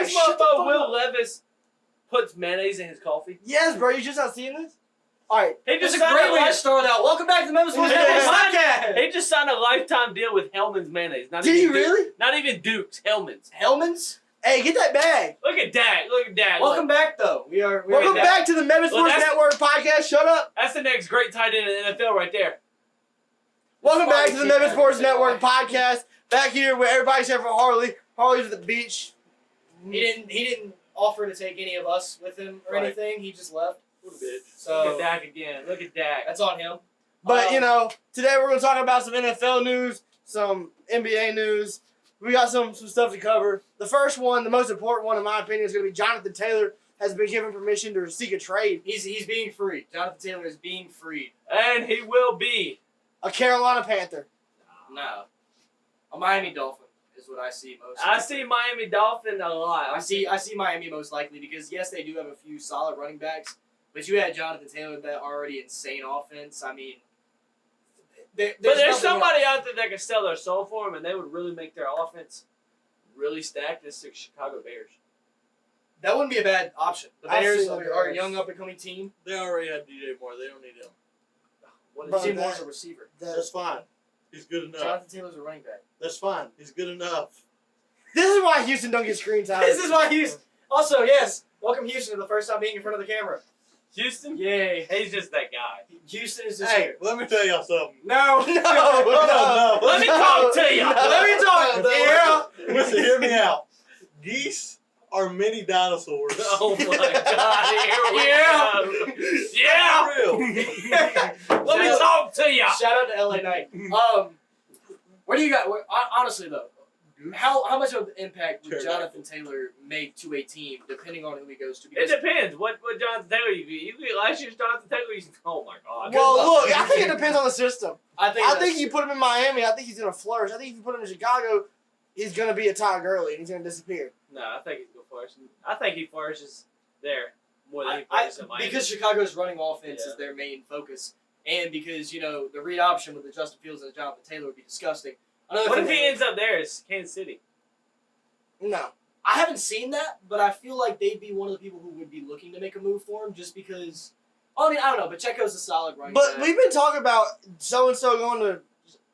this motherfucker Will Levis puts mayonnaise in his coffee? Yes, bro. You just not seeing this? All right. He That's just a signed great a way to life- start out. Welcome back to the Memphis Sports Yeah. Network Yeah. podcast. He just signed a lifetime deal with Hellman's mayonnaise. Not Did even he really? Not even Duke's. Hellman's. Hellman's. Hey, get that bag. Look at that. Look at that. Welcome Look. back, though. Welcome back to the Memphis Well, Sports that's- Network podcast. Shut up. That's the next great tight end in the NFL right there. Welcome back to the Memphis Sports Network. Network podcast. Back here with everybody except for Harley. Harley's at the beach. He didn't offer to take any of us with him or Right. anything. He just left. What a bitch. So Look at Dak again. Look at Dak. that's on him. But, Um, you know, today we're going to talk about some NFL news, some NBA news. We got some stuff to cover. The first one, the most important one in my opinion, is going to be Jonathan Taylor has been given permission to seek a trade. He's being freed. Jonathan Taylor is being freed. And he will be. A Carolina Panther. No, a Miami Dolphin is what I see most. I see Miami Dolphin a lot. I see Miami most likely because yes, they do have a few solid running backs, but you had Jonathan Taylor with that already insane offense. I mean, there's There's nothing somebody out there that can sell their soul for him, and they would really make their offense really stacked. It's the Chicago Bears. that wouldn't be a bad option. The I Bears see the are a Bears. young up and coming team. They already have DJ Moore. They don't need him. What Bro, is DJ he? Moore's a receiver. That's fine. He's good enough. Jonathan Taylor's a running back. That's fine. He's good enough. This is why Houston don't get screen time. This is why Houston. Also, yes, welcome Houston to the first time being in front of the camera. Houston? Yay. He's just that guy. Houston is just Hey, here. let me tell y'all something. No, No, no. Let me talk to you. Let me talk. No, Yeah. Listen, hear me out. Geese are mini dinosaurs. Oh my God! Here we go. Yeah. For real. Let me talk to you. Shout out to LA Knight. What do you got? Honestly though, how much of an impact would Jonathan Taylor make to a team, depending on who he goes to? It depends. What Jonathan Taylor you get? You get last year's Jonathan Taylor. Oh my God. Well, luck. look, I think it depends on the system. I think you put him in Miami, I think he's going to flourish. I think if you put him in Chicago, he's going to be a Todd Gurley and he's going to disappear. No, I think he's gonna flourish. I think he flourishes there more than he I, flourishes in Miami. because Chicago's running offense Yeah. is their main focus, and because the read option with the Justin Fields and Jonathan Taylor would be disgusting. Another What thing if he ends up there? It's Kansas City. No. I haven't seen that, but I feel like they'd be one of the people who would be looking to make a move for him, just because. I mean, I don't know, but Checo's a solid running But back. we've been talking about so-and-so going to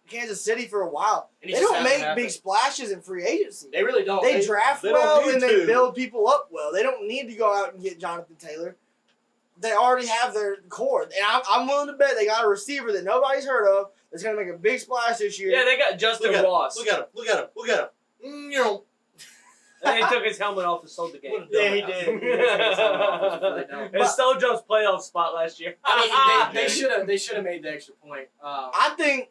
Kansas City for a while. and he They just don't hasn't make happened. big splashes in free agency. They really don't. They draft they don't well need and they to. build people up well. They don't need to go out and get Jonathan Taylor. They already have their core. And I'm willing to bet they got a receiver that nobody's heard of that's going to make a big splash this year. Yeah, they got Justin Ross. Look at him. Look at him. Look at him. You know. And he took his helmet off and sold the game. What a Yeah, he dumbass. did. He did take his helmet off, which is really dumb. And stole Joe's playoff spot last year. I mean, they should have made the extra point. I think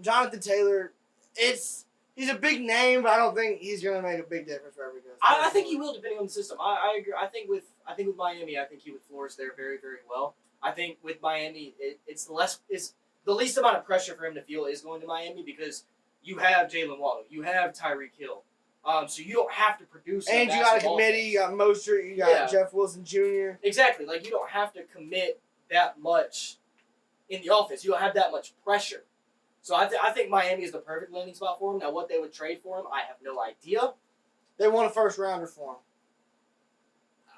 Jonathan Taylor, he's a big name, but I don't think he's going to make a big difference wherever he goes. I think he will, depending on the system. I agree. I think with Miami, I think he would flourish there very, very well. I think with Miami, it's the least amount of pressure for him to feel is going to Miami because you have Jalen Waddle, you have Tyreek Hill, so you don't have to produce. And you got a committee, you got Mostert, you got Yeah. Jeff Wilson Jr. Exactly, like you don't have to commit that much in the offense. You don't have that much pressure. So I think Miami is the perfect landing spot for him. Now, what they would trade for him, I have no idea. They won a first rounder for him.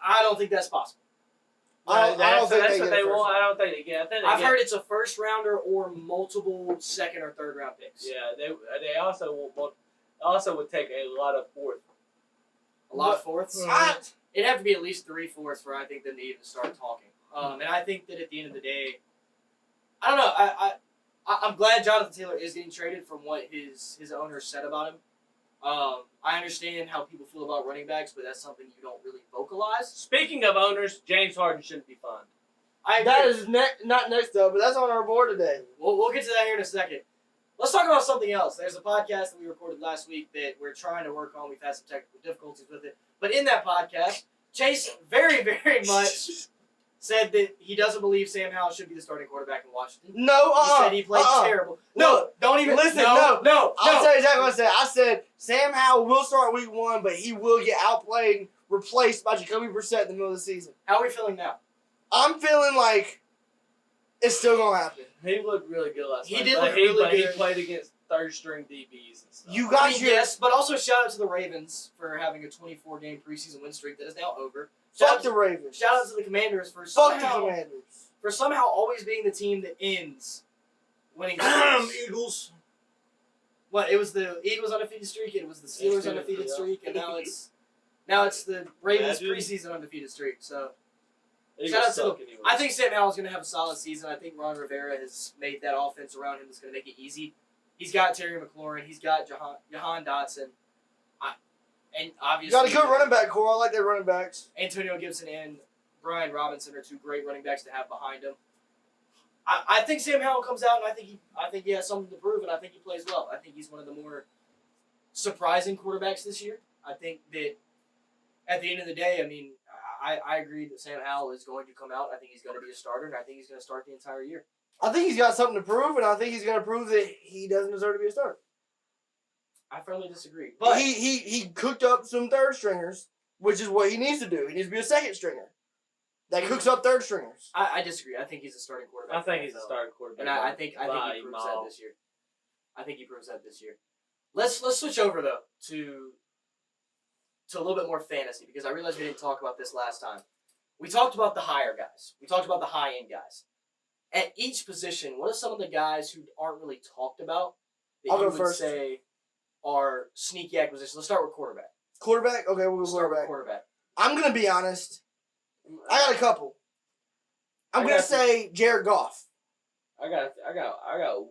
I don't think that's possible. I don't That's think what they they get a first want. round. I don't think they get. I think they I've get, heard it's a first rounder or multiple second or third round picks. Yeah, they also would take a lot of fourth. A lot of fourths. I- It'd have to be at least 3/4 for I think them to even start talking. And I think that at the end of the day, I don't know. I'm glad Jonathan Taylor is getting traded from what his owners said about him. I understand how people feel about running backs, but that's something you don't really vocalize. Speaking of owners, James Harden shouldn't be fined. I agree. That is not next though, but that's on our board today. We'll get to that here in a second. Let's talk about something else. There's a podcast that we recorded last week that we're trying to work on. We've had some technical difficulties with it. But in that podcast, Chase very, very much said that he doesn't believe Sam Howell should be the starting quarterback in Washington. No, He said he played terrible. No, don't even Listen, no. I'll tell you exactly what I said. I said Sam Howell will start week 1, but he will get outplayed and replaced by Jacoby Brissett in the middle of the season. How are we feeling now? I'm feeling like it's still gonna happen. He looked really good last He night. did but look really but good. he played against third string DBs and stuff. You got your yes, but also shout out to the Ravens for having a 24-game preseason win streak that is now over. fuck the Ravens. Shout out to the Commanders for Fuck the somehow, Commanders. for somehow always being the team that ends winning streaks. Eagles. What, it was the Eagles undefeated streak, it was the Steelers undefeated streak, and now it's the Ravens Imagine. preseason undefeated streak. So Eagles shout out to suck them. anyways. I think Sam Howell's going to have a solid season. I think Ron Rivera has made that offense around him that's going to make it easy. He's got Terry McLaurin. He's got Jahan Dotson. And You obviously, got a good running back core. I like their running backs. Antonio Gibson and Brian Robinson are two great running backs to have behind him. I think Sam Howell comes out and I think he has something to prove and I think he plays well. I think he's one of the more surprising quarterbacks this year. I think that at the end of the day, I mean, I agree that Sam Howell is going to come out. I think he's going to be a starter and I think he's going to start the entire year. I think he's got something to prove, and I think he's going to prove that he doesn't deserve to be a starter. I firmly disagree. But He cooked up some third stringers, which is what he needs to do. He needs to be a second stringer that cooks up third stringers. I disagree. I think he's a starting quarterback. I think for he's a NFL. starting quarterback. And I think he proves that this year. I think he proves that this year. Let's switch over though to a little bit more fantasy because I realized we didn't talk about this last time. We talked about the higher guys. We talked about the high end guys. At each position, what are some of the guys who aren't really talked about that I'll you go would first. say are sneaky acquisitions? Let's start with quarterback. Quarterback? Okay, we'll go Let's start with quarterback. quarterback. I'm going to be honest. I got a couple. I'm I going to got say Jared Goff. I got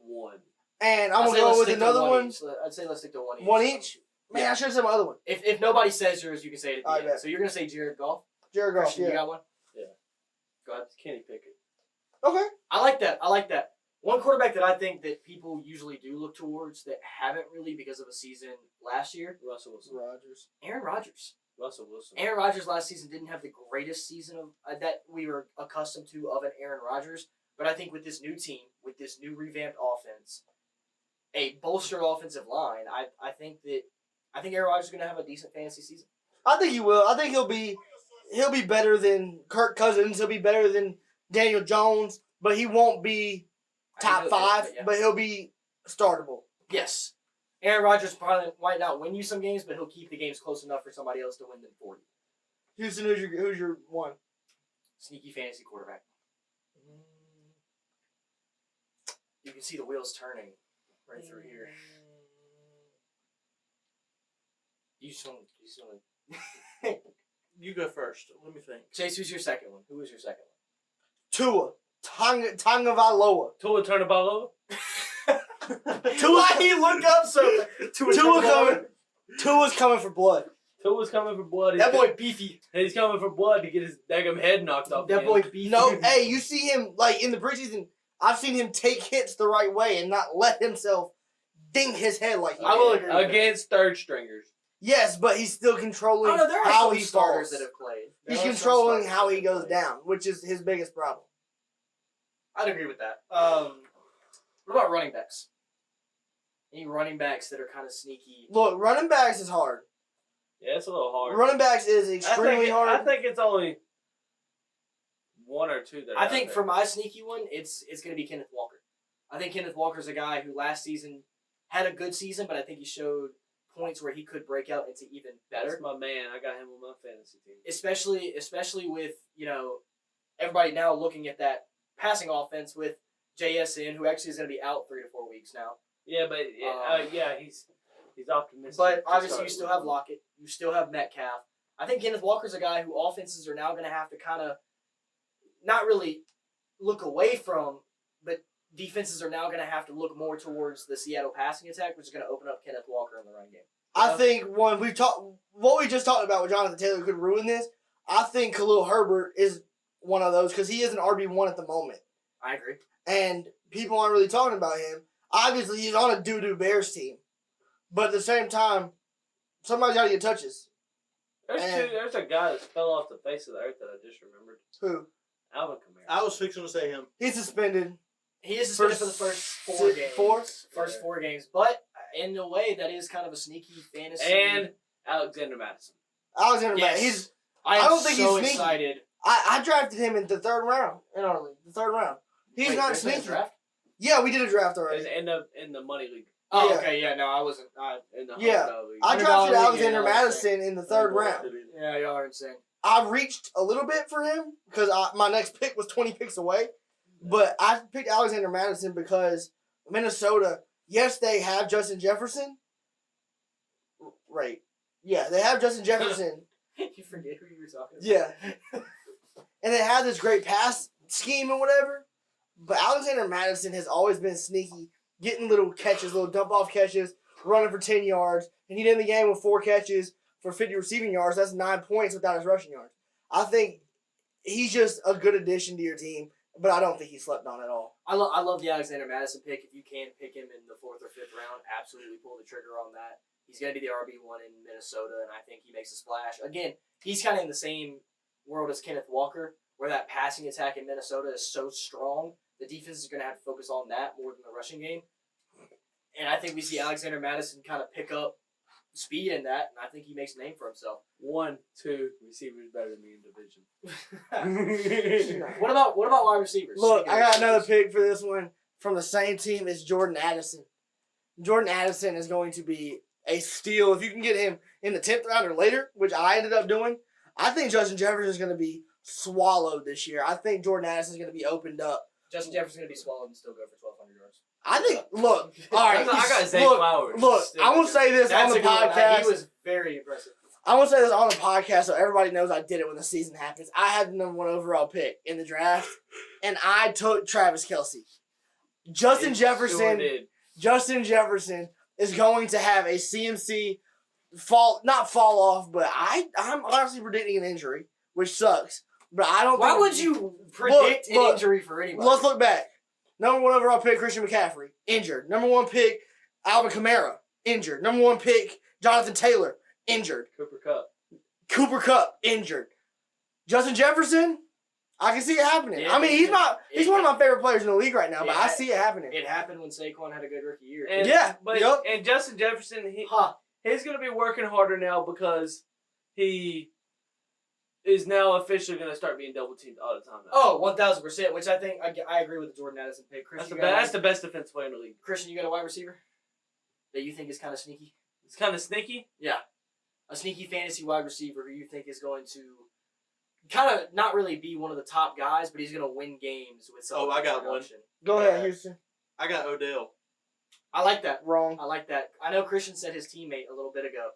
one. And I'm I'd going say to let's go with stick to another one. each. I'd say let's stick to one each. One each? Man, Yeah. I should have said my other one. If nobody says yours, you can say it at the I end. bet. So you're going to say Jared Goff? Jared Goff, Christian, you yeah. got one? Yeah. Go ahead. Kenny Pickett. Okay. I like that. One quarterback that I think that people usually do look towards that haven't really because of a season last year, Russell Wilson. Rodgers. Aaron Rodgers. Russell Wilson. Aaron Rodgers last season didn't have the greatest season of that we were accustomed to of an Aaron Rodgers, but I think with this new team, with this new revamped offense, a bolstered offensive line, I think Aaron Rodgers is going to have a decent fantasy season. I think he will. I think he'll be better than Kirk Cousins. He'll be better than Daniel Jones, but he won't be top I think he'll five, do it, yeah. but he'll be startable. Yes. Aaron Rodgers probably might not win you some games, but he'll keep the games close enough for somebody else to win them for you. Houston, who's your one? Sneaky fantasy quarterback. You can see the wheels turning right through here. You just want You go first. Let me think. Chase, who's your second one? Who was your second Tua. Tagovailoa. Tua Tagovailoa. Why do you look up so? Tua's coming for blood. Tua's coming for blood. That boy beefy. He's coming for blood to get his daggum head knocked off. That again. boy beefy. No, hey, you see him like in the preseason. I've seen him take hits the right way and not let himself dink his head like he I will did. agree with that. Against third stringers. Yes, but he's still controlling Oh no, there are how some he starters falls. that have played. He's There are some controlling starters how that he have goes played. down, which is his biggest problem. I'd agree with that. What about running backs? Any running backs that are kind of sneaky? Look, running backs is hard. Yeah, it's a little hard. Running backs is extremely hard. I think it's only one or two that. I think for my sneaky one, it's going to be Kenneth Walker. I think Kenneth Walker's a guy who last season had a good season, but I think he showed points where he could break out into even better. That's my man. I got him on my fantasy team. Especially with, everybody now looking at that passing offense with JSN, who actually is going to be out 3 to 4 weeks now. Yeah, but he's optimistic. But to obviously start you still with. have Lockett. You still have Metcalf. I think Kenneth Walker's a guy who offenses are now going to have to kind of not really look away from, but defenses are now going to have to look more towards the Seattle passing attack, which is going to open up Kenneth Walker in the run game. I think what we just talked about with Jonathan Taylor could ruin this. I think Khalil Herbert is one of those because he is an RB1 at the moment. I agree. And people aren't really talking about him. Obviously, he's on a doo-doo Bears team. But at the same time, somebody's got to get touches. There's a guy that fell off the face of the earth that I just remembered. Who? Alvin Kamara. I was fixing to say him. He's suspended. He is suspended for the first 4 games. First 4 games. But in a way, that is kind of a sneaky fantasy. And Alexander Madison. Alexander yes. Matt. I don't think so he's sneaky. excited. I drafted him in the third round in our league. The third round. He's Wait, not there's been a sneaky. draft? Yeah, we did a draft already. In the money league. Oh, Yeah. okay, yeah, no, I wasn't. In the Yeah. $100 league. I $100 drafted league, Alexander yeah, Madison in the third round. yeah, y'all are insane. I reached a little bit for him because my next pick was 20 picks away. But I picked Alexander Madison because Minnesota, yes, they have Justin Jefferson. Right. Yeah, they have Justin Jefferson. You forget who you were talking about. Yeah. And they have this great pass scheme and whatever. But Alexander Madison has always been sneaky, getting little catches, little dump-off catches, running for 10 yards. And he did the game with 4 catches for 50 receiving yards. That's 9 points without his rushing yards. I think he's just a good addition to your team, but I don't think he's slept on at all. I love the Alexander Madison pick. If you can pick him in the 4th or 5th round, absolutely pull the trigger on that. He's going to be the RB1 in Minnesota, and I think he makes a splash. Again, he's kind of in the same world as Kenneth Walker, where that passing attack in Minnesota is so strong. The defense is going to have to focus on that more than the rushing game. And I think we see Alexander Madison kind of pick up speed in that, and I think he makes a name for himself. 1, 2 receivers better than me in division. What about wide receivers? Look, Speaking I of got another receivers. pick for this one from the same team as Jordan Addison. Jordan Addison is going to be a steal if you can get him in the 10th round or later, which I ended up doing. I think Justin Jefferson is going to be swallowed this year. I think Jordan Addison is going to be opened up. Justin Jefferson's going to be swallowed and still go for 1,200 yards. I think, look, all right. I got Zay look, Flowers. Look, Still I will say this on That's the a good one. podcast. He was very impressive. I will say this on the podcast so everybody knows I did it when the season happens. I had the number 1 overall pick in the draft, and I took Travis Kelce. Justin Sure Jefferson is going to have a CMC not fall off, but I'm honestly predicting an injury, which sucks. But I don't Why think... would you predict an look, injury for anybody? Let's look back. Number 1 overall pick, Christian McCaffrey, injured. Number 1 pick, Alvin Kamara, injured. Number 1 pick, Jonathan Taylor, injured. Cooper Kupp, injured. Justin Jefferson, I can see it happening. Yeah, I mean, he's one of my favorite players in the league right now, but Yeah. I see it happening. It happened when Saquon had a good rookie year. And, Yeah, But yup. and Justin Jefferson, he's going to be working harder now because he is now officially going to start being double teamed all the time now. Oh, 1,000%, which I think I agree with the Jordan Addison pick. That's Christian, that's the best defense player in the league. Christian, you got a wide receiver that you think is kind of sneaky? It's kind of sneaky. Yeah. A sneaky fantasy wide receiver who you think is going to kind of not really be one of the top guys, but he's going to win games with some I got one. production. Go ahead, Houston. I got Odell. I like that. Wrong. I like that. I know Christian said his teammate a little bit ago.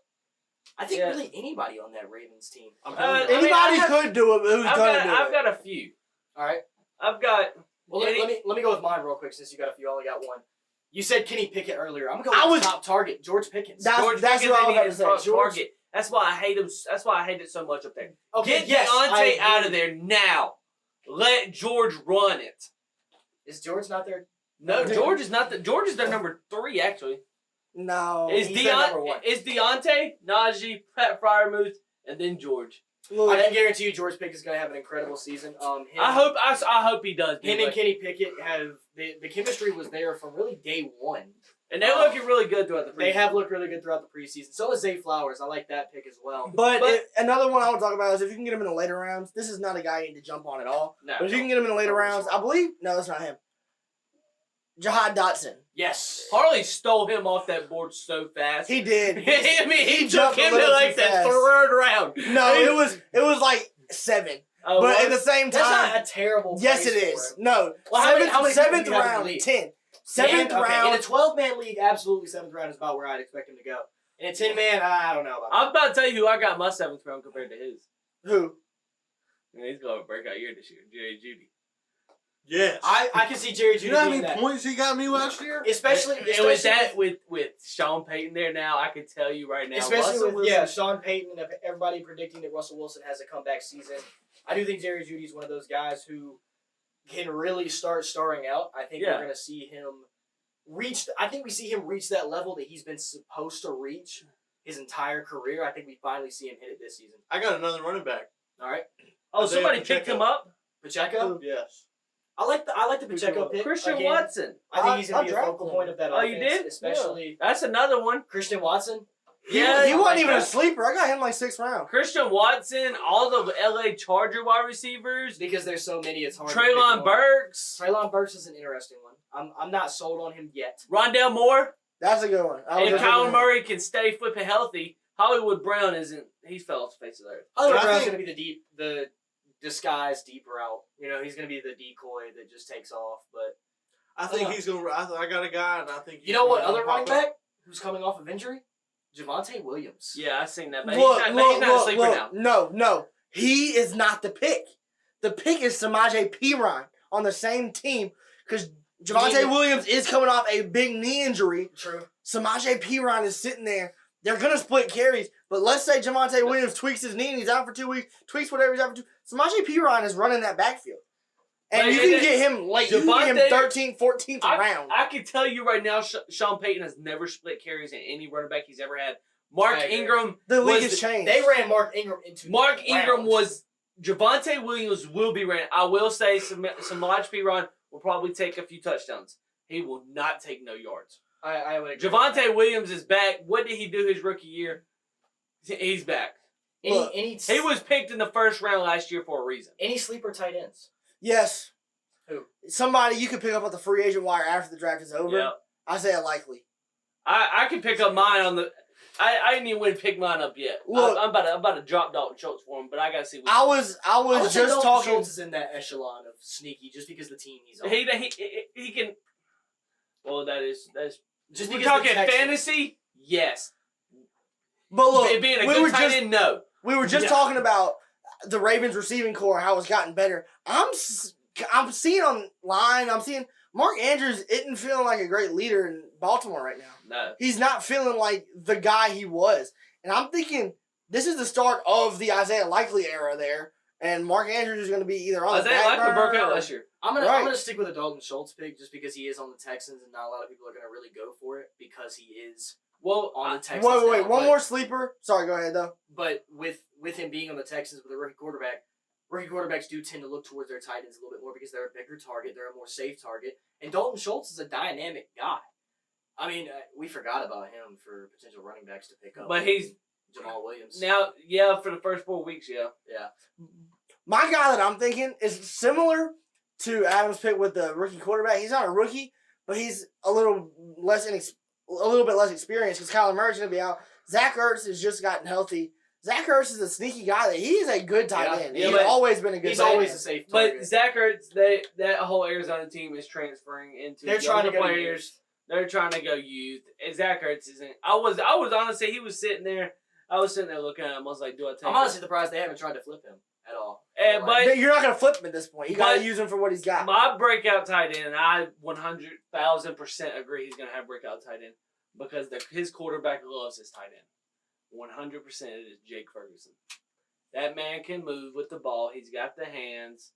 I think Yeah. really anybody on that Ravens team. I mean, Anybody I have- could do it, but who's going to do I've it? got a few. All right. I've got. Well, let me go with mine real quick since you got a few. I only got one. You said Kenny Pickett earlier. I'm going with top target, George Pickens. That's George what I Pickens was ain't about to his say. top George- target. That's why I hate him. That's why I hate it so much up there. Okay, Get yes, I Deontay out agree. of there now. Let George run it. Is George not there? No, Dude. George is not. George is their number 3 actually. No. Is he's their number 1. Deontay, Najee, Pat Fryermuth, and then George. Look, I can guarantee you George Pickett's going to have an incredible season. I hope he does. Him dude, and Kenny Pickett have the chemistry was there from really day one. and they're looking really good throughout the. They preseason. have looked really good throughout the preseason. So is Zay Flowers. I like that pick as well. But, But- another one I want to talk about is if you can get him in the later rounds. This is not a guy you need to jump on at all. No, But if you can get him in the later rounds, I believe. No, that's not him. Jahad Dotson. yes. Harley stole him off that board so fast. He did. I mean, he took jumped a him to little like too that fast. 3rd round. No, it was like 7. Oh, But what? at the same That's time, not a terrible yes, place it for is. him. No, Well, how many people seventh do you have in the round, league? 10. Seventh Okay, round. in a 12-man league, absolutely 7th round is about where I'd expect him to go. In a 10-man, I don't know about that. I'm about to tell you who I got my 7th round compared to his. Who? And he's going to break out year this year, Jerry Judy. Yes. I can see Jerry Judy You know how doing many that. points he got me last year? Especially And with that, with Sean Payton there now, I can tell you right now. Especially Russell with Wilson, Sean Payton and everybody predicting that Russell Wilson has a comeback season. I do think Jerry Judy's one of those guys who can really start starring out. I think Yeah. we're going to see him reach. I think we see him reach that level that he's been supposed to reach his entire career. I think we finally see him hit it this season. I got another running back. All right, Oh, Isaiah somebody Pacheco. picked him up. Pacheco. Yes. I like the Pacheco pick. Christian again. Watson. I think he's going I to be a focal drafted point of that Oh, offense. you did? Especially That's another one. Christian Watson. He Yeah, wasn't like even a that. sleeper. I got him like 6th round. Christian Watson, all the LA Charger wide receivers, Because there's so many, it's hard to pick Traylon one. Burks, Traylon Burks is an interesting one. I'm not sold on him yet. Rondell Moore. That's a good one. If Kyler Murray can stay flipping healthy, Hollywood Brown isn't. He fell off the face of the earth. Hollywood I Brown's think- going to be the disguised deep route. You know, he's going to be the decoy that just takes off. But I think he's gonna. I got a guy, and I think you know what? he's Other gonna running pop up. back who's coming off of injury, Javonte Williams. Yeah, I seen that. But Look, he's not a sleeper look. now. No. He is not the pick. The pick is Samaje Perine on the same team because Javonte Williams is coming off a big knee injury. True. Samaje Perine is sitting there. They're going to split carries, but let's say Javonte Williams tweaks his knee and he's out for 2 weeks, tweaks whatever he's out for 2 Samaje Perine is running that backfield. And But you can get him late. You can get him 13th, 14th round. I can tell you right now, Sean Payton has never split carries in any running back he's ever had. Mark I agree. Ingram. The league was has changed. They ran Mark Ingram into Mark the Ingram ground. was. Javonte Williams will be ran. I will say Samaje Perine will probably take a few touchdowns. He will not take no yards. I would agree. Javonte Williams is back. What did he do his rookie year? He's back. Look, He was picked in the first round last year for a reason. any sleeper tight ends. Yes. Who? Somebody you could pick up at the free agent wire after the draft is over. Yeah. I say it likely. I can pick up mine on the. I didn't even pick mine up yet. Look, I'm about to drop Dalton Schultz for him, but I gotta see. What I was would say just Dalton talking. Schultz is in that echelon of sneaky, just because the team he's on. he can. Well, that's Just we're because talking the Texans- fantasy. Yes, But look, being a we good were tight just end, no. we were just Yeah. talking about the Ravens receiving core, how it's gotten better. I'm seeing online. I'm seeing Mark Andrews isn't feeling like a great leader in Baltimore right now. No. He's not feeling like the guy he was, and I'm thinking this is the start of the Isaiah Likely era there. And Mark Andrews is going to be either on the Isaiah back Likely broke burner out or- last year. I'm Right. gonna stick with a Dalton Schultz pick just because he is on the Texans and not a lot of people are gonna really go for it because he is Well, on the Texans. Wait, now. one But- more sleeper. Sorry, go ahead though. But with him being on the Texans with a rookie quarterbacks do tend to look towards their tight ends a little bit more because they're a bigger target, they're a more safe target, and Dalton Schultz is a dynamic guy. I mean, we forgot about him for potential running backs to pick up. But he's Jamal Williams. now, yeah, for the first 4 weeks, yeah. Yeah. My guy that I'm thinking is similar to Adam's pick with the rookie quarterback. He's not a rookie, but he's a little bit less experienced because Kyler Murray's gonna be out. Zach Ertz has just gotten healthy. Zach Ertz is a sneaky guy that he's a good tight Yeah. end. Yeah, He's but always been a good He's tight always end. a safe But target. Zach Ertz, that whole Arizona team is transferring into They're trying to younger go players. youth. They're trying to go youth. And Zach Ertz isn't. I was honestly, he was sitting there. I was sitting there looking at him. I was like, do I take I'm it? honestly surprised they haven't tried to flip him at all. And, Like, but You're not gonna flip him at this point. You gotta But- use him for what he's got. my breakout tight end, and I 100,000% agree he's going to have breakout tight end because his quarterback loves his tight end. 100% it is Jake Ferguson. That man can move with the ball. He's got the hands.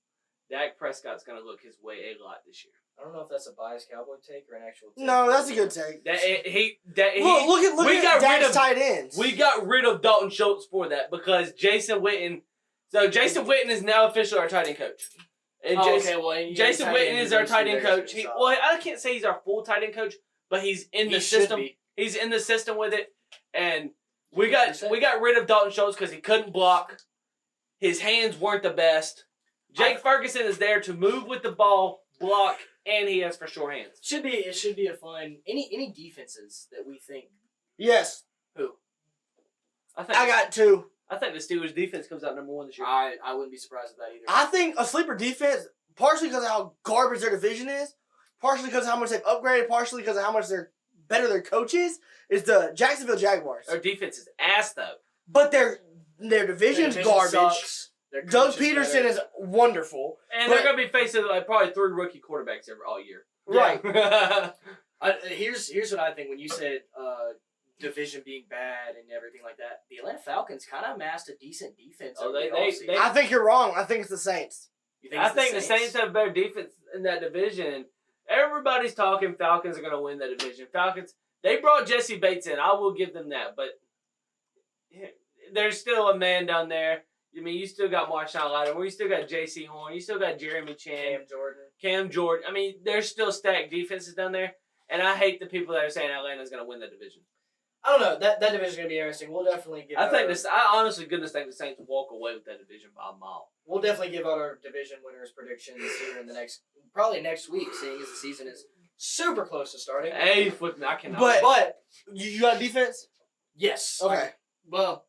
Dak Prescott's going to look his way a lot this year. I don't know if that's a biased Cowboy take or an actual take. No, that's a good take. Look we at got rid Dak's of tight ends. We got rid of Dalton Schultz for that because Jason Witten. So Jason Witten is now officially our tight end coach. And Jason Witten is our tight end coach. I can't say he's our full tight end coach, but he's in the system. He's in the system with it, and we got rid of Dalton Schultz because he couldn't block. His hands weren't the best. Jake Ferguson is there to move with the ball, block, and he has for sure hands. It should be a fun. Any defenses that we think. Yes, I I got two. I think the Steelers defense comes out number 1 this year. I wouldn't be surprised with that either. I think a sleeper defense, partially because of how garbage their division is, partially because of how much they've upgraded, partially because of how much they're better their coach is the Jacksonville Jaguars. Our defense is ass though. But their division's Their division garbage. sucks. Their Doug coach Peterson better. is wonderful. And But- they're going to be facing like probably 3 rookie quarterbacks all year. Right. Here's what I think. When you said division being bad and everything like that, the Atlanta Falcons kind of amassed a decent defense. Oh, over they- the they- offseason. they- I think you're wrong. I think it's the Saints. You I it's think the Saints have better defense in that division. Everybody's talking Falcons are going to win that division. Falcons, they brought Jesse Bates in. I will give them that. But there's still a man down there. I mean, you still got Marshawn Lattimore. You still got J.C. Horn. You still got Jeremy Chan. Cam Jordan. I mean, there's still stacked defenses down there. And I hate the people that are saying Atlanta's going to win that division. I don't know. That division's gonna be interesting. We'll definitely give. I honestly goodness think the Saints will walk away with that division by a mile. We'll definitely give out our division winners predictions here in the probably next week, seeing as the season is super close to starting. Hey, flip me. I cannot. But You got defense? yes. Okay. Well,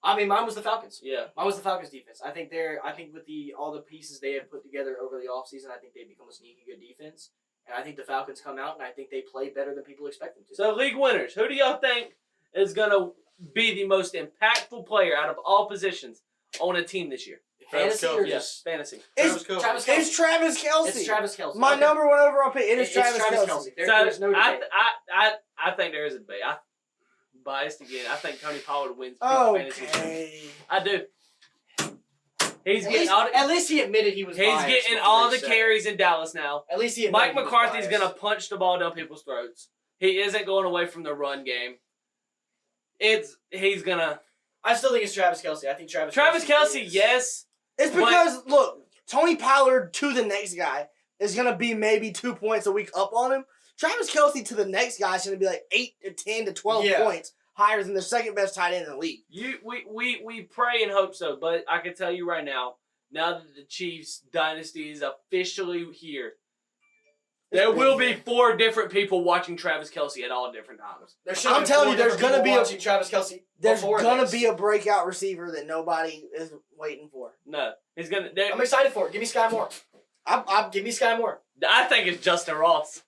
I mean, mine was the Falcons. Yeah. Mine was the Falcons defense. I think with all the pieces they have put together over the offseason, I think they become a sneaky good defense. And I think the Falcons come out and I think they play better than people expect them to. So, league winners, who do y'all think is going to be the most impactful player out of all positions on a team this year? Fantasy or Yes, just fantasy. Travis Kelce. It's Travis Kelce. It's Travis Kelce. My Okay. number one overall pick. It is It's Travis Kelce. There's no debate. I think there is a debate. I'm biased again. I think Tony Pollard wins fantasy. Okay. I do. He's getting At least he admitted he was He's biased getting before all he the said carries in Dallas now. At least he Mike admitted he was McCarthy's biased. gonna punch the ball down people's throats. He isn't going away from the run game. He's gonna. I still think it's Travis Kelce. I think Travis Kelce, is- yes. It's because, look, Tony Pollard to the next guy is going to be maybe 2 points a week up on him. Travis Kelce to the next guy is going to be like 8 to 10 to 12 Yeah. points higher than the second best tight end in the league. We pray and hope so, but I can tell you right now that the Chiefs dynasty is officially here, there will be 4 different people watching Travis Kelce at all different times. I'm telling you, there's going to be watching Travis Kelce. There's before going to this. be a breakout receiver that nobody is waiting for. No, he's gonna. I'm excited for it. Give me Sky Moore. Give me Sky Moore. I think it's Justin Ross.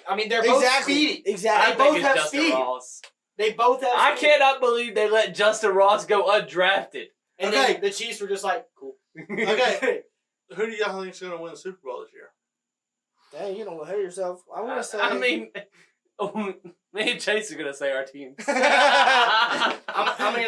I mean, they're both Exactly. speedy. Exactly. I both think it's have Justin speed. Ross. They both have I speed. cannot believe they let Justin Ross go undrafted. And Okay. then the Chiefs were just like, cool. Okay. Who do y'all think is going to win the Super Bowl this year? Dang, you don't hate yourself. I want to say. I mean, me and Chase are gonna say our team. I'm gonna be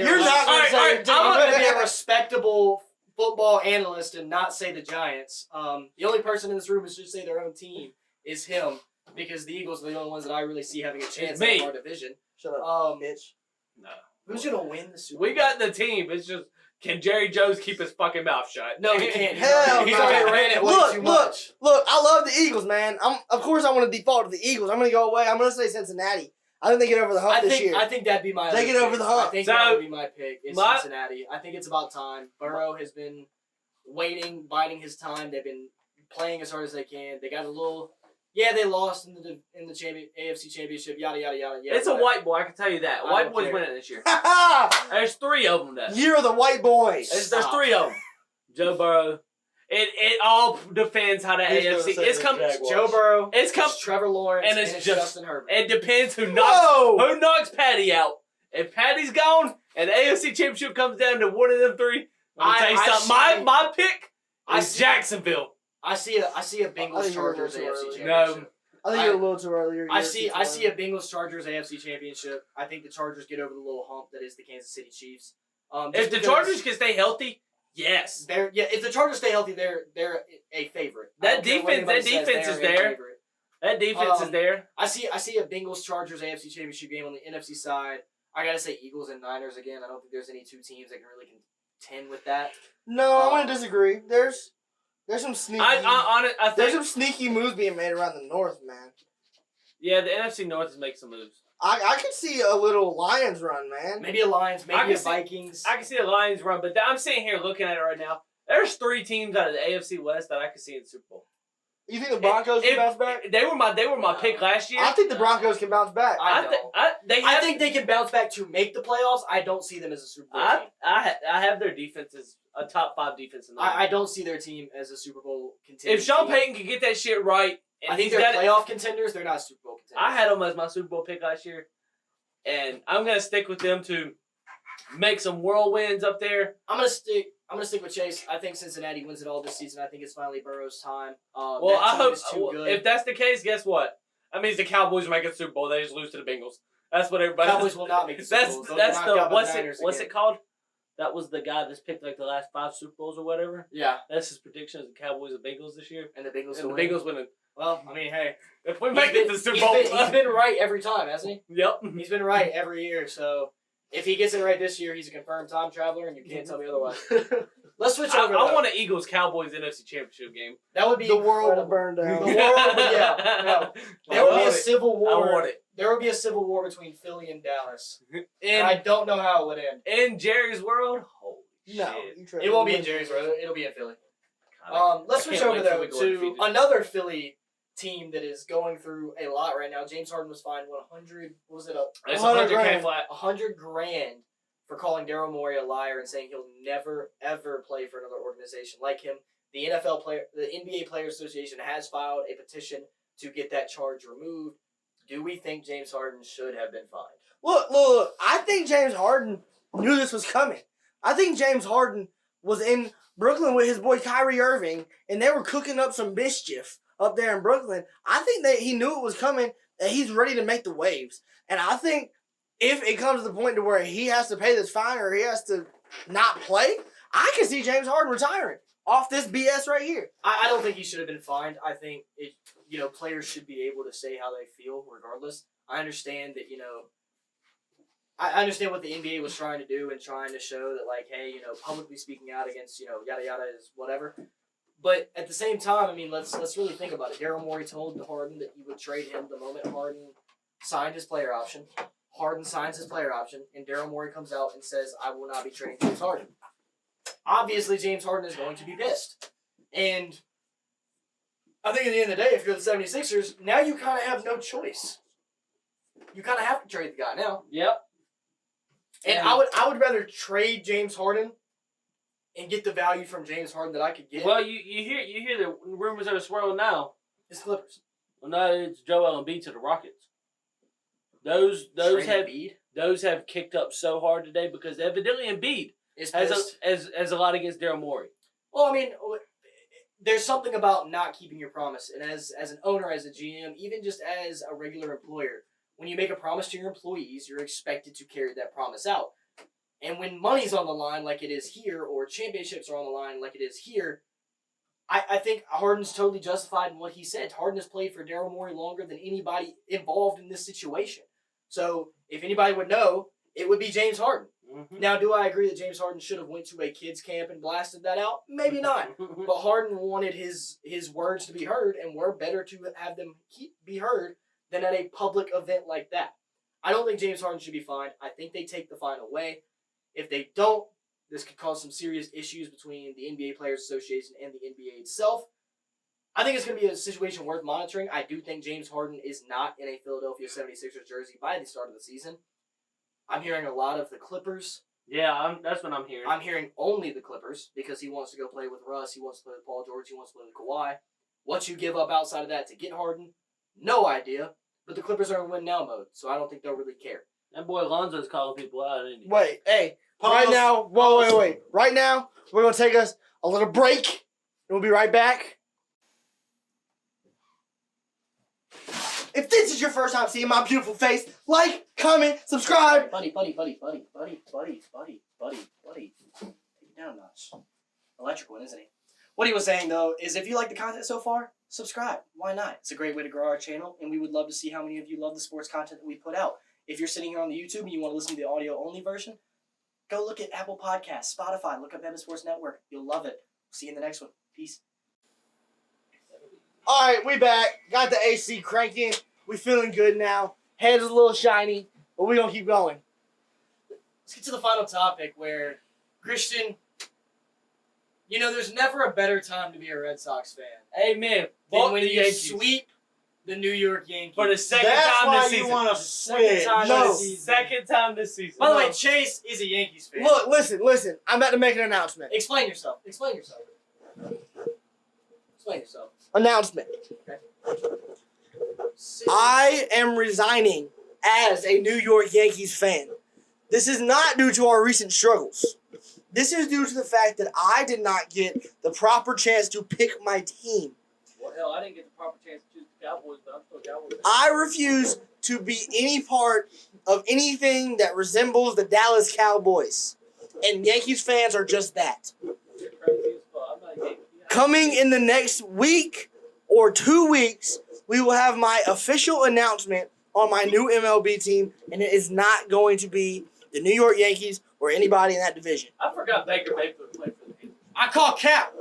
you're not going to say. Alright, I'm gonna be a respectable football analyst and not say the Giants. The only person in this room who should say their own team is him, because the Eagles are the only ones that I really see having a chance me. in our division. Shut up, bitch. No. Who's gonna win the Super Bowl? We got the team. It's just, can Jerry Jones keep his fucking mouth shut? No, he can't. Hell He's no. already ran it way too much. Look, I love the Eagles, man. Of course I want to default to the Eagles. I'm going to go away. I'm going to say Cincinnati. I think they get over the hump this year. I think that'd be my. They other get over pick. the hump. I think So, that would be my pick. Is my- Cincinnati. I think it's about time. Burrow has been waiting, biding his time. They've been playing as hard as they can. They got a little. Yeah, they lost in the AFC Championship. Yada yada yada. Yeah, It's a whatever. white boy. I can tell you that. I White don't boy's care. winning this year. Ha There's 3 of them. That Year of the white boys. there's Stop. 3 of them. Joe Burrow. It all depends how the He's gonna AFC. say It's the come. Jaguars. Joe Burrow. It's come. Trevor Lawrence and it's just- Justin Herbert. It depends who Whoa! knocks Patty out. If Patty's gone and the AFC Championship comes down to one of them 3, let me tell you something. My pick is Jacksonville. I see a I Bengals think you're a Chargers little too AFC early. Championship. I think you're a little too early. You're I a see year too a early. Bengals Chargers AFC Championship. I think the Chargers get over the little hump that is the Kansas City Chiefs. If Just the because Chargers can stay healthy, yes. if the Chargers stay healthy, they're a favorite. I That don't care what defense- anybody that says, defense is they're a there. favorite. That defense is there. I see a Bengals Chargers AFC Championship game on the NFC side. I gotta say Eagles and Niners again. I don't think there's any 2 teams that can really contend with that. No, I'm going to disagree. There's some sneaky. I There's think, some sneaky moves being made around the North, man. yeah, the NFC North is making some moves. I could see a little Lions run, man. Maybe a Lions, I maybe can a see- Vikings. I can see the Lions run, but I'm sitting here looking at it right now. There's 3 teams out of the AFC West that I could see in the Super Bowl. You think the Broncos can bounce back? They were my pick last year. I think the Broncos can bounce back. I I think they can bounce back to make the playoffs. I don't see them as a Super Bowl team. I have their defense as a top 5 defense in the league. I don't see their team as a Super Bowl contender. If Sean Payton can get that shit right, and I think he's they're got playoff contenders. They're not Super Bowl contenders. I had them as my Super Bowl pick last year, and I'm gonna stick with them to make some whirlwinds up there. I'm gonna stick with Chase. I think Cincinnati wins it all this season. I think it's finally Burrow's time. Well, that I team hope is too good. if that's the case, guess what? That means the Cowboys are making the Super Bowl. They just lose to the Bengals. That's what everybody. Cowboys will not make the Super That's Bowl. They'll that's get the knocked out by what's Niners it again. called? That was the guy that's picked like the last 5 Super Bowls or whatever. Yeah, That's his prediction of the Cowboys and Bengals this year. and the Bengals. And will the win. Bengals winning. Well, I mean, hey, If we make it to the Super Bowl, he's been right every time, hasn't he? yep. He's been right every year. So if he gets it right this year, he's a confirmed time traveler, and you can't tell me otherwise. Let's switch I over. I though. want an Eagles Cowboys NFC Championship game. That would be The world will incredible. burn down. The world, yeah. No. There would be a civil war. I want it. There would be a civil war between Philly and Dallas, and In I don't know how it would end. in Jerry's world, holy No, shit. you tripping. It won't be in Jerry's world. It'll be in Philly. Let's I switch can't over wait till though we go to undefeated. another Philly team that is going through a lot right now. James Harden was fined 100. What was it? It's 100K flat. $100,000 for calling Daryl Morey a liar and saying he'll never ever play for another organization like him. The NBA Players Association has filed a petition to get that charge removed. Do we think James Harden should have been fined? Look. I think James Harden knew this was coming. I think James Harden was in Brooklyn with his boy Kyrie Irving, and they were cooking up some mischief up there in Brooklyn. I think that he knew it was coming, that he's ready to make the waves. And I think if it comes to the point to where he has to pay this fine or he has to not play, I can see James Harden retiring off this BS right here. I don't think he should have been fined. I think players should be able to say how they feel regardless. I understand that, I understand what the NBA was trying to do and trying to show that, like, hey, publicly speaking out against, yada yada is whatever. But at the same time, I mean, let's really think about it. Daryl Morey told Harden that he would trade him the moment Harden signed his player option. Harden signs his player option, and Daryl Morey comes out and says, I will not be trading James Harden. Obviously, James Harden is going to be pissed. And I think at the end of the day, if you're the 76ers, now you kind of have no choice. You kind of have to trade the guy now. Yep. And I would rather trade James Harden and get the value from James Harden that I could get. Well, you hear the rumors that are swirling now. It's Clippers. Well, no, it's Joel Embiid to the Rockets. Those have kicked up so hard today because evidently Embiid has a lot against Daryl Morey. Well, I mean, there's something about not keeping your promise, and as an owner, as a GM, even just as a regular employer, when you make a promise to your employees, you're expected to carry that promise out. And when money's on the line like it is here, or championships are on the line like it is here, I think Harden's totally justified in what he said. Harden has played for Daryl Morey longer than anybody involved in this situation. So if anybody would know, it would be James Harden. Mm-hmm. Now, do I agree that James Harden should have went to a kids camp and blasted that out? Maybe not. But Harden wanted his words to be heard, and we're better to have them be heard than at a public event like that. I don't think James Harden should be fined. I think they take the fine away. If they don't, this could cause some serious issues between the NBA Players Association and the NBA itself. I think it's going to be a situation worth monitoring. I do think James Harden is not in a Philadelphia 76ers jersey by the start of the season. I'm hearing a lot of the Clippers. Yeah, that's what I'm hearing. I'm hearing only the Clippers because he wants to go play with Russ. He wants to play with Paul George. He wants to play with Kawhi. What you give up outside of that to get Harden, no idea. But the Clippers are in win now mode, so I don't think they'll really care. That boy Lonzo's calling people out, isn't he? Wait, hey. Right now, wait. Right now, we're going to take us a little break, and we'll be right back. If this is your first time seeing my beautiful face, like, comment, subscribe. Buddy. Take it down a notch. Electric one, isn't he? What he was saying, though, is if you like the content so far, subscribe. Why not? It's a great way to grow our channel, and we would love to see how many of you love the sports content that we put out. If you're sitting here on the YouTube and you want to listen to the audio-only version, go look at Apple Podcasts, Spotify, look up Bama Sports Network. You'll love it. See you in the next one. Peace. All right, we back. Got the AC cranking. We feeling good now. Head's a little shiny, but we going to keep going. Let's get to the final topic where, Christian, there's never a better time to be a Red Sox fan. Amen. Than when you sweep the New York Yankees. For the second time this season. That's why you want to switch. Second time this season. By the way, Chase is a Yankees fan. Look, listen. I'm about to make an announcement. Explain yourself. Announcement. Okay. I am resigning as a New York Yankees fan. This is not due to our recent struggles. This is due to the fact that I did not get the proper chance to pick my team. Well, hell, I didn't get the proper chance to choose the Cowboys, but I'm still Cowboys. I refuse to be any part of anything that resembles the Dallas Cowboys. And Yankees fans are just that. You're crazy as fuck. I'm not a Yankee. Coming in the next week or 2 weeks, we will have my official announcement on my new MLB team, and it is not going to be the New York Yankees or anybody in that division. I forgot Baker Mayfield played for the Yankees. I call cap.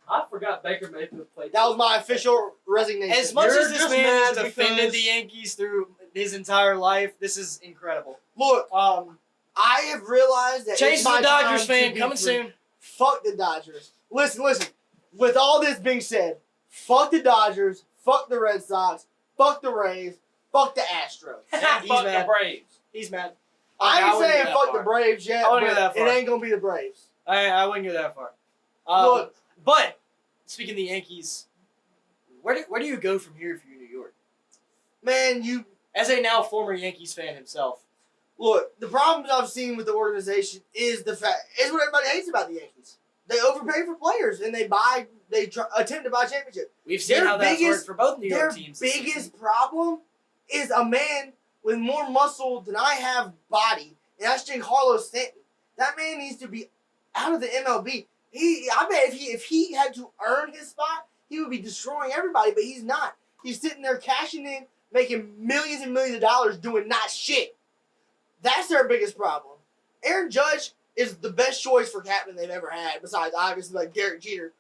I forgot Baker Mayfield played. That was my official resignation. As much You're as this just man has mad defended because- the Yankees through his entire life, this is incredible. Look, I have realized that Chase it's my the Dodgers time to fan, be coming free. soon. Fuck the Dodgers. Listen. with all this being said, fuck the Dodgers, fuck the Red Sox, fuck the Rays, fuck the Astros. Fuck the Braves. He's mad. I ain't saying fuck far. the Braves yet, I wouldn't go that but it far. ain't gonna be the Braves. I wouldn't go that far. Look, But speaking of the Yankees, where do you go from here if you're New York? man, As a now former Yankees fan himself, look. The problems I've seen with the organization is what everybody hates about the Yankees. They overpay for players and attempt to buy championship. we've seen Their how that's biggest- worked for both New Their York teams. this season. biggest problem is a man with more muscle than I have body, and that's Giancarlo Stanton. That man needs to be out of the MLB. I bet if he had to earn his spot, he would be destroying everybody, but he's not. He's sitting there cashing in, making millions and millions of dollars doing not shit. That's their biggest problem. Aaron Judge is the best choice for captain they've ever had, besides obviously like Derek Jeter.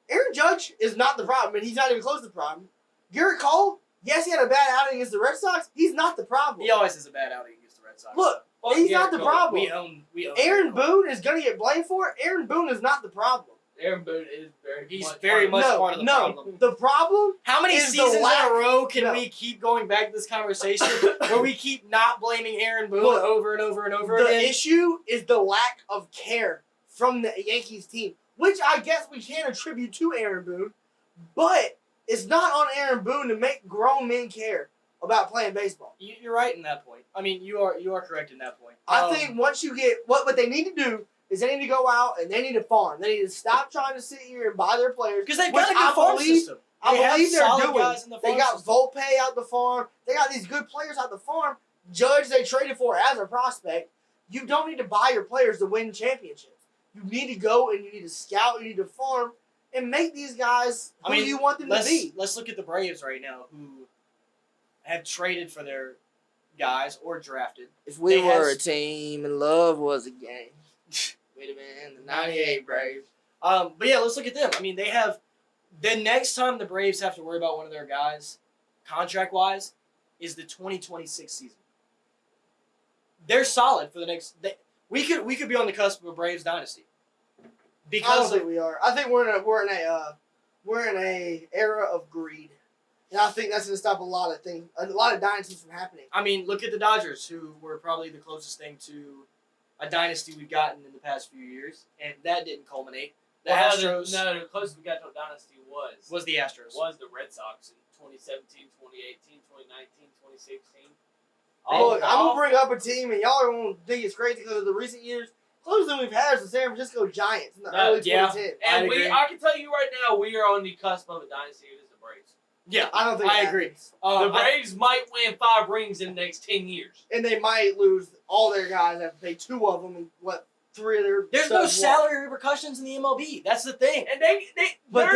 Aaron Judge is not the problem, and he's not even close to the problem. Garrett Cole, yes, he had a bad outing against the Red Sox. He's not the problem. He always has a bad outing against the Red Sox. Look, Fuck he's Garrett not the Cole. problem. we own. Aaron Garrett Cole. Boone is going to get blamed for it. Aaron Boone is not the problem. Aaron Boone is He's much very part much of part of the no. problem. The problem How many is the seasons in lack- a row can No. we keep going back to this conversation where we keep not blaming Aaron Boone Look, over and over and over the again? issue is the lack of care from the Yankees team, which I guess we can attribute to Aaron Boone, but it's not on Aaron Boone to make grown men care about playing baseball. You're right in that point. I mean, you are correct in that point. I think once you get what they need to do is they need to go out and they need to farm. They need to stop trying to sit here and buy their players because they've which got a good I farm believe- system. I They have believe they're solid doing. guys in the They farm got system. Volpe out the farm. They got these good players out the farm. Judge they traded for as a prospect. You don't need to buy your players to win championships. You need to go and you need to scout. You need to farm and make these guys who you want them to be. Let's look at the Braves right now, who have traded for their guys or drafted. If we were a team and love was a game. Wait a minute, the '98 Braves. But yeah, let's look at them. I mean, they have the next time the Braves have to worry about one of their guys, contract wise, is the 2026 season. They're solid for the next. We could be on the cusp of a Braves dynasty I don't because think we are. I think we're in a era of greed, and I think that's going to stop a lot of things, a lot of dynasties from happening. I mean, look at the Dodgers, who were probably the closest thing to a dynasty we've gotten in the past few years, and that didn't culminate. The Astros the closest we got to a dynasty was the Astros. Was the Red Sox in 2017, 2018, 2019, 2016. Look, I'm gonna bring up a team, and y'all are gonna think it's crazy because of the recent years. Closest thing we've had is the San Francisco Giants in the early yeah. 2010s. And I'd agree. I can tell you right now, we are on the cusp of a dynasty. It is the Braves. Yeah, I don't think I that agree. happens. The Braves might win 5 rings in the next 10 years. And they might lose all their guys after they 2 of them and 3 of their. There's no studs salary repercussions in the MLB. That's the thing. And But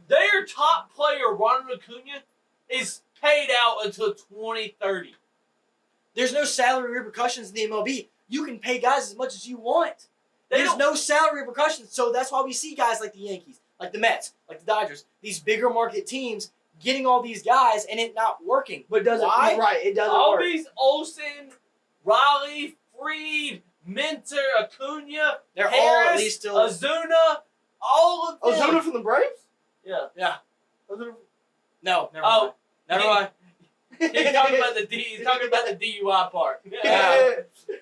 their top player, Ronald Acuna, is paid out until 2030. There's no salary repercussions in the MLB. You can pay guys as much as you want. They There's don't- no salary repercussions, so that's why we see guys like the Yankees, like the Mets, like the Dodgers, these bigger market teams getting all these guys and it not working. But doesn't Why? right? It doesn't work. Albies, Olsen, Riley, Freed, Minter, Acuna, They're Harris, all at least still. Ozuna, all of them. Ozuna from the Braves? Yeah. Ozuna. No, never Oh, mind. Never mind. He's talking about the he's talking about the DUI part. Yeah.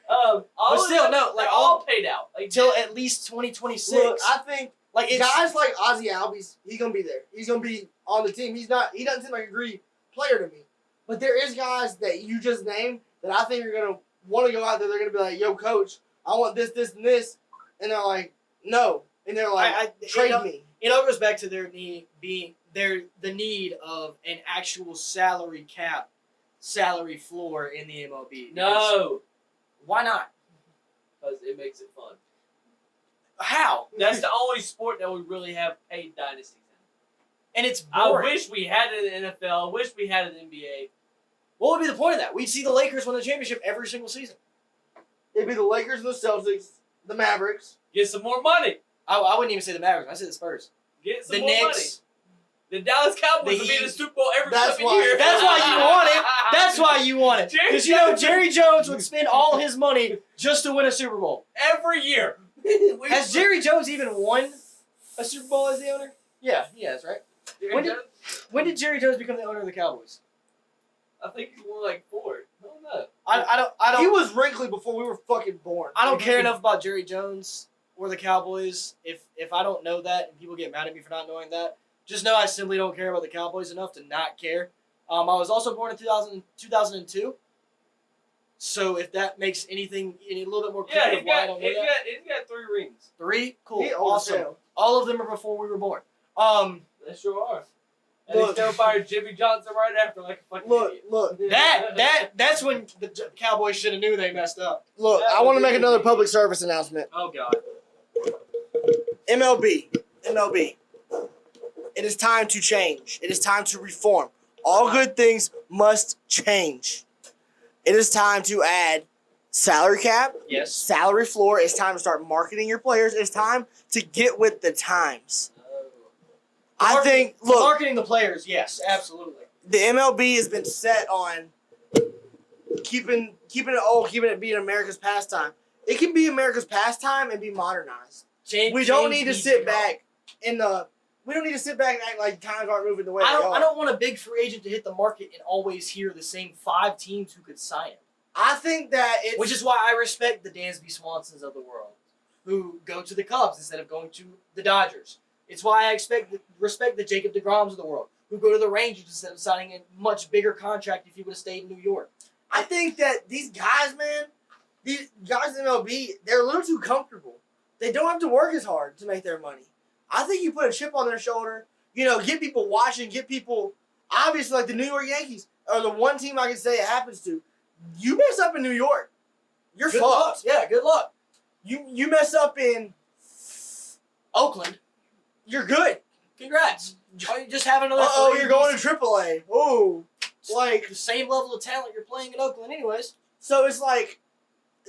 All But of still, them, no, like they're all paid out. Like, Till at least 2026. Look, I think like it's guys like Ozzy Albies, he's gonna be there. He's gonna be on the team. He doesn't seem like a greedy player to me. But there is guys that you just named that I think are gonna want to go out there. They're gonna be like, "Yo, coach, I want this, this, and this," and they're like, "No," and they're like, "Trade me." It all goes back to their need being the need of an actual salary cap, salary floor in the MLB. no, Why not? because it makes it fun. How? That's the only sport that we really have paid dynasties in. And it's I boring. wish we had it in the NFL. I wish we had it in the NBA. What would be the point of that? We'd see the Lakers win the championship every single season. It'd be the Lakers, the Celtics, the Mavericks. Get some more money. I wouldn't even say the Mavericks. I said the Spurs. Get some The more Knicks. money. The Dallas Cowboys The will be in the Heat. Super Bowl every That's flipping why- year. That's why you want it. That's why you want it. Jerry Because you know Jones- Jerry Jones would spend all his money just to win a Super Bowl. every year. Has Jerry Jones even won a Super Bowl as the owner? Yeah, he has, right? Jerry When did- Jones? When did Jerry Jones become the owner of the Cowboys? I think he's more like 4. I don't know. I don't. He was wrinkly before we were fucking born. I don't care enough about Jerry Jones or the Cowboys. If I don't know that and people get mad at me for not knowing that, just know I simply don't care about the Cowboys enough to not care. I was also born in 2002. So if that makes anything any little bit more clear Yeah, of why I don't know that. he's got 3 rings. 3? Cool. He old as Awesome. hell. All of them are before we were born. They sure are. And he Look. still fired Jimmy Johnson right after, like a fucking Look, idiot. look, That's when the Cowboys should have knew they messed up. look. I want to make another public service announcement. Oh God. MLB. It is time to change. It is time to reform. All good things must change. It is time to add salary cap, Yes. salary floor. It's time to start marketing your players. It's time to get with the times. I think, look, Marketing the players, yes, absolutely. the MLB has been set on keeping it being America's pastime. It can be America's pastime and be modernized. We don't need to sit back we don't need to sit back and act like times aren't moving the way they are. I don't want a big free agent to hit the market and always hear the same 5 teams who could sign him. I think that it's Which is why I respect the Dansby Swansons of the world, who go to the Cubs instead of going to the Dodgers. It's why I respect the Jacob deGroms of the world, who go to the Rangers instead of signing a much bigger contract if he would have stayed in New York. I think that these guys, man, these guys in MLB, they're a little too comfortable. They don't have to work as hard to make their money. I think you put a chip on their shoulder, get people watching, get people, obviously like the New York Yankees are the one team I can say it happens to. You mess up in New York, you're Good fucked. luck. Yeah, good luck. You mess up in Oakland, you're good. congrats. Or you just have another. You're going to AAA. Oh, like the same level of talent you're playing in Oakland, anyways. so it's like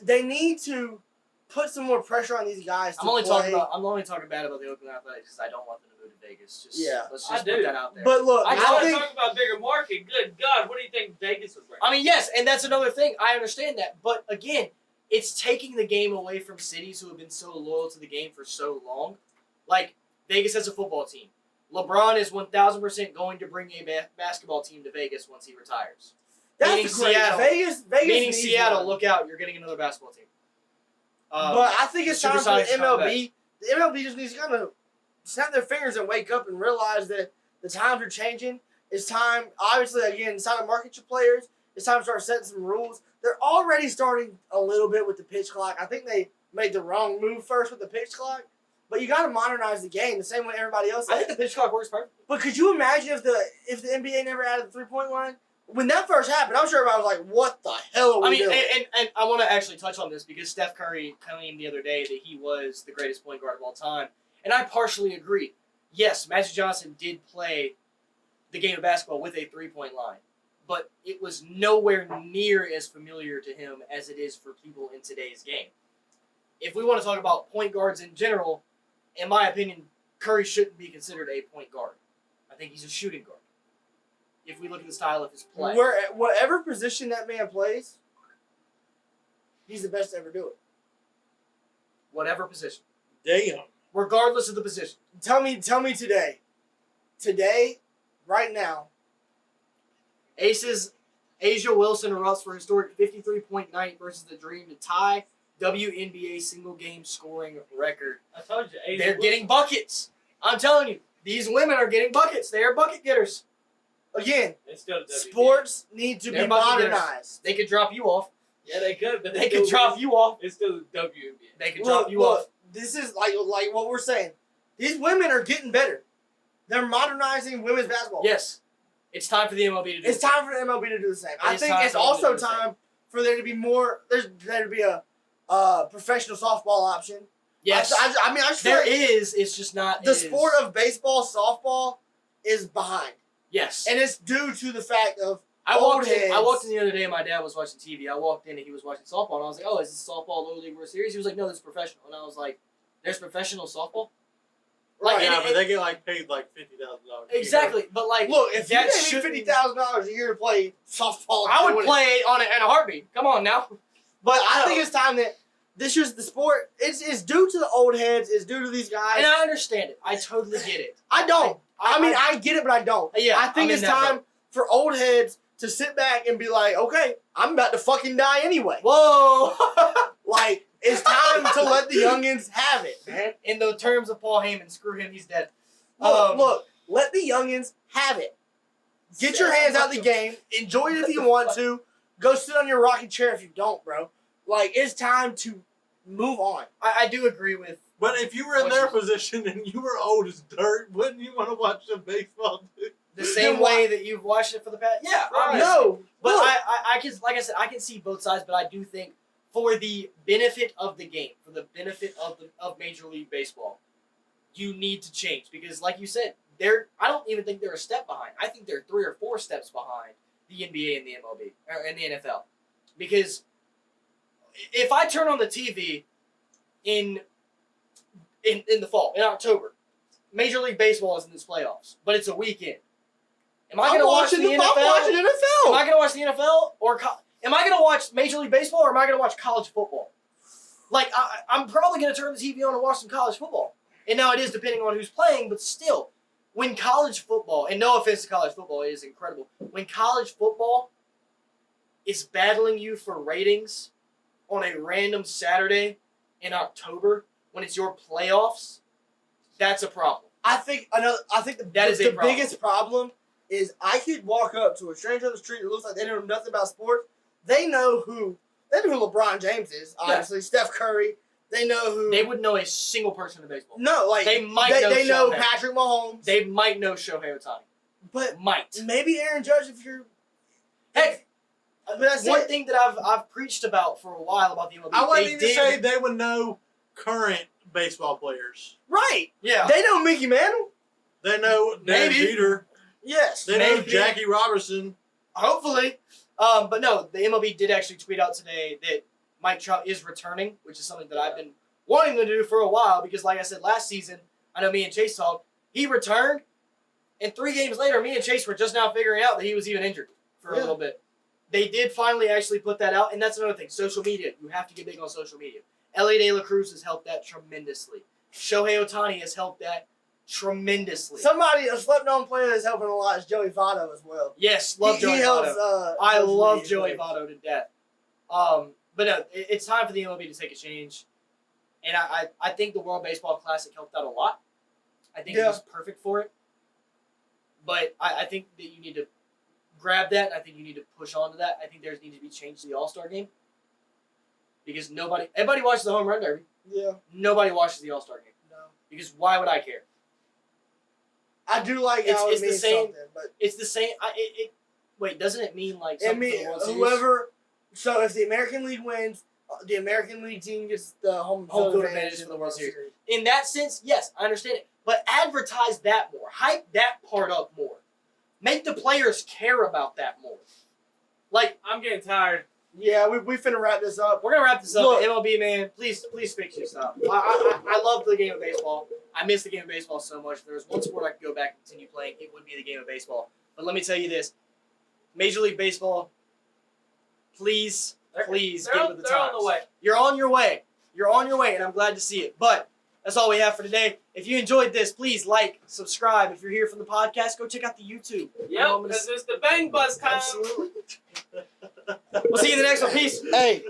they need to put some more pressure on these guys. I'm only talking bad about the Oakland Athletics because I don't want them to move to Vegas. Let's I just do. put that out there. But look, I I, I want to think talk about bigger market. Good God, what do you think Vegas was right? I mean, yes, and that's another thing. I understand that, but again, it's taking the game away from cities who have been so loyal to the game for so long. Like Vegas has a football team. LeBron is 1,000% going to bring a basketball team to Vegas once he retires. that's meaning great. Seattle. Vegas Meaning needs Seattle, one. look out, you're getting another basketball team. But I think it's time for the Supersonics coming MLB. The MLB just needs to kind of snap their fingers and wake up and realize that the times are changing. It's time, obviously, again, it's time to market your players. It's time to start setting some rules. They're already starting a little bit with the pitch clock. I think they made the wrong move first with the pitch clock. But you got to modernize the game the same way everybody else I has. think the pitch clock works perfectly. But could you imagine if the NBA never added the 3-point line? When that first happened, I'm sure everybody was like, "What the hell are we I mean, doing?" and I want to actually touch on this because Steph Curry claimed the other day that he was the greatest point guard of all time, and I partially agree. Yes, Magic Johnson did play the game of basketball with a 3-point line, but it was nowhere near as familiar to him as it is for people in today's game. If we want to talk about point guards in general, in my opinion, Curry shouldn't be considered a point guard. I think he's a shooting guard. If we look at the style of his play. Whatever position that man plays, he's the best to ever do it. Whatever position. Damn. Regardless of the position. Tell me today. Today, right now. Aces, Asia Wilson erupts for historic 53-point night versus the Dream to tie WNBA single game scoring record. I told you, Asia They're Wilson. getting buckets. I'm telling you, these women are getting buckets. They are bucket getters. Again, It's still the WNBA. sports need to They're be bucket getters. modernized. They could drop you off. Yeah, they could, but They could drop you off. It's still the WNBA. They could drop you off. This is like what we're saying. These women are getting better. They're modernizing women's basketball. Yes. It's time for the MLB to do It's the same. time for the MLB to do the same. I is think time it's for them to also do the same. time for there to be more. There to be a professional softball option. Yes. I just feel There like is. It's just not. the it sport is. of baseball, softball, is behind, Yes. and it's due to the fact of I walked in heads. the other day and my dad was watching TV. I walked in and he was watching softball and I was like, "Oh, is this softball Little League World Series?" He was like, "No, this is professional." And I was like, "There's professional softball?" Like, Right. and Yeah, it- but they get like paid like $50,000. Exactly, but like, Look, if you that gave me shouldn't- $50,000 a year to play softball, I would it. play on it in a heartbeat. Come on now. But I think it's time that this is the sport. It's due to the old heads. It's due to these guys. And I understand it. I totally get it. I don't. I get it, but I don't. Yeah, I think it's time for old heads to sit back and be like, okay, I'm about to fucking die anyway. Whoa! Like, it's time to let the youngins have it, man. In the terms of Paul Heyman, screw him, he's dead. Look, let the youngins have it. Get your hands out of the game. Enjoy it if you want to. Go sit on your rocking chair if you don't, bro. Like, it's time to move on. I do agree with. But if you were in their position and you were old as dirt, wouldn't you want to watch some baseball too? The same way that you've watched it for the past. Yeah, right. No, but I can, like I said, I can see both sides, but I do think for the benefit of the game, for the benefit of Major League Baseball, you need to change because, like you said, I don't even think they're a step behind. I think they're 3 or 4 steps behind the NBA and the MLB and the NFL, because if I turn on the TV in the fall, in October, Major League Baseball is in its playoffs, but it's a weekend. Am I going to watch the NFL? I'm watching NFL. Am I going to watch the NFL or am I going to watch Major League Baseball or am I going to watch college football? Like I'm probably going to turn the TV on and watch some college football. And now it is depending on who's playing, but still, when college football, and no offense to college football, it is incredible. When college football is battling you for ratings on a random Saturday in October when it's your playoffs, that's a problem. I think the biggest problem is I could walk up to a stranger on the street that looks like they know nothing about sports. They know who LeBron James is, obviously. Yeah. Steph Curry. They know who. They wouldn't know a single person in baseball. No, like they know Patrick Mahomes. They might know Shohei Ohtani. But maybe Aaron Judge if you're. Heck, one thing that I've preached about for a while about the MLB. I wouldn't even say they would know current baseball players. Right. Yeah. They know Mickey Mantle. They know Dan Jeter. Yes. They know Jackie Robinson. Hopefully. But no, the MLB did actually tweet out today that Mike Trout is returning, which is something that I've been wanting to do for a while because, like I said last season, I know me and Chase talked. He returned, and 3 games later, me and Chase were just now figuring out that he was even injured for a little bit. They did finally actually put that out, and that's another thing. Social media. You have to get big on social media. Ellie De La Cruz has helped that tremendously. Shohei Ohtani has helped that tremendously. Somebody, a slept-on player that's helping a lot is Joey Votto as well. Yes, love Joey Votto. I love Joey Votto to death. But no, it's time for the MLB to take a change. And I think the World Baseball Classic helped out a lot. I think it was perfect for it. But I think that you need to grab that, and I think you need to push on to that. I think there needs to be change to the All-Star game. Because everybody watches the Home Run Derby. Yeah. Nobody watches the All-Star game. No. Because why would I care? I do like how it means something, but it's the same. Wait, doesn't it mean like something for the World Series? Whoever. So if the American League wins, the American League team gets the home field advantage for the World Series. In that sense, yes, I understand it. But advertise that more. Hype that part up more. Make the players care about that more. Like, I'm getting tired. Yeah, we finna wrap this up. We're gonna wrap this up. Look, MLB, man, please fix your stuff. I love the game of baseball. I miss the game of baseball so much. If there was one sport I could go back and continue playing, it would be the game of baseball. But let me tell you this. Major League Baseball, please get with the times. They're on the way. You're on your way. You're on your way, and I'm glad to see it. But that's all we have for today. If you enjoyed this, please like, subscribe. If you're here from the podcast, go check out the YouTube. Yep, because it's the Bang Buzz time. Absolutely. We'll see you in the next one. Peace. Hey.